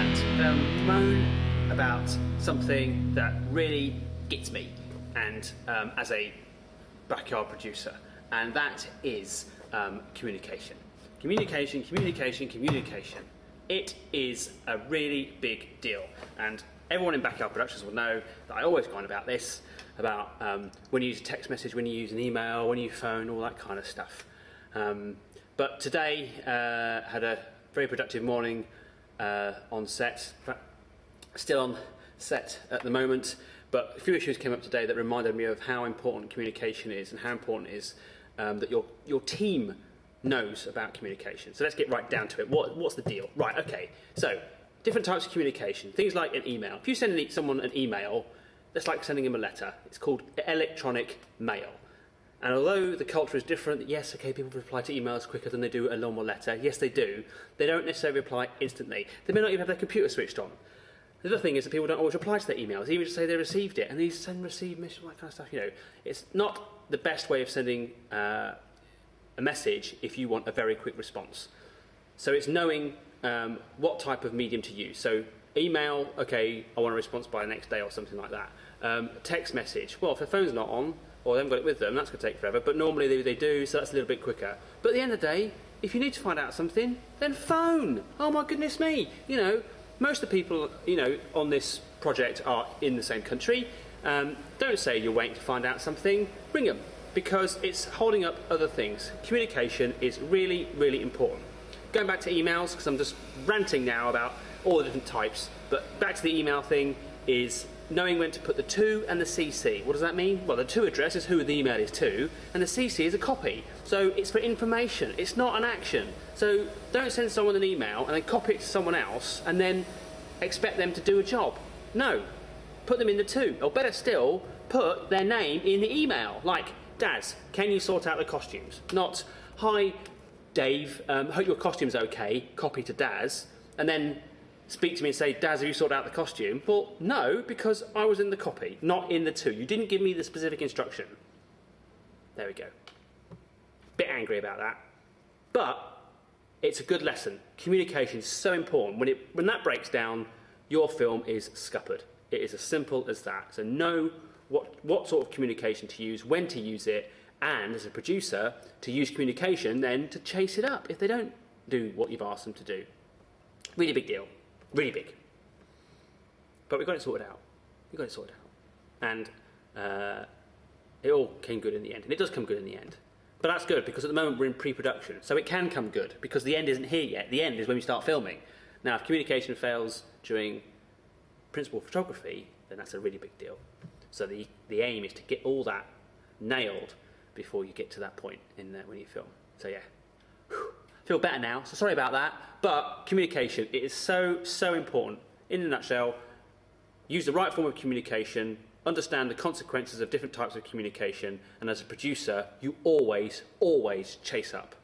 rant, moan about something that really gets me, and as a backyard producer, and that is communication. Communication. It is a really big deal, and everyone in backyard productions will know that I always go on about this, about when you use a text message, when you use an email, when you phone, all that kind of stuff. But today had a very productive morning on set, still on set at the moment, but a few issues came up today that reminded me of how important communication is and how important it is that your team knows about communication. So let's get right down to it. What's the deal? Right, okay, so different types of communication, things like an email. If you send someone an email, that's like sending them a letter. It's called electronic mail. And although the culture is different, yes, okay, people reply to emails quicker than they do a normal letter. Yes, they do. They don't necessarily reply instantly. They may not even have their computer switched on. The other thing is that people don't always reply to their emails, even just say they received it. And these send, receive, miss, all that kind of stuff, you know. It's not the best way of sending a message if you want a very quick response. So it's knowing what type of medium to use. So email, okay, I want a response by the next day or something like that. Text message, well, if the phone's not on, or they haven't got it with them, that's going to take forever, but normally they do, so that's a little bit quicker. But at the end of the day, if you need to find out something, then phone. Oh my goodness me. You know, most of the people, you know, on this project are in the same country. Don't say you're waiting to find out something, ring them, because it's holding up other things. Communication is really, really important. Going back to emails, because I'm just ranting now about all the different types, but back to the email thing is knowing when to put the to and the CC. What does that mean? Well, the to address is who the email is to, and the CC is a copy. So it's for information, it's not an action. So don't send someone an email and then copy it to someone else and then expect them to do a job. No, put them in the to, or better still, put their name in the email. Like, Daz, can you sort out the costumes? Not, hi Dave, hope your costume's okay, copy to Daz, and then speak to me and say, Daz, have you sorted out the costume? Well, no, because I was in the copy, not in the to. You didn't give me the specific instruction. There we go. Bit angry about that. But it's a good lesson. Communication is so important. When that breaks down, your film is scuppered. It is as simple as that. So know what sort of communication to use, when to use it, and as a producer, to use communication then to chase it up if they don't do what you've asked them to do. Really big deal. Really big. But we got it sorted out. And it all came good in the end. And it does come good in the end. But that's good, because at the moment we're in pre-production. So it can come good, because the end isn't here yet. The end is when we start filming. Now, if communication fails during principal photography, then that's a really big deal. So the aim is to get all that nailed before you get to that point when you film. So yeah. Feel better now, so sorry about that, but communication, it is so, so important. In a nutshell, use the right form of communication, understand the consequences of different types of communication, and as a producer, you always, always chase up.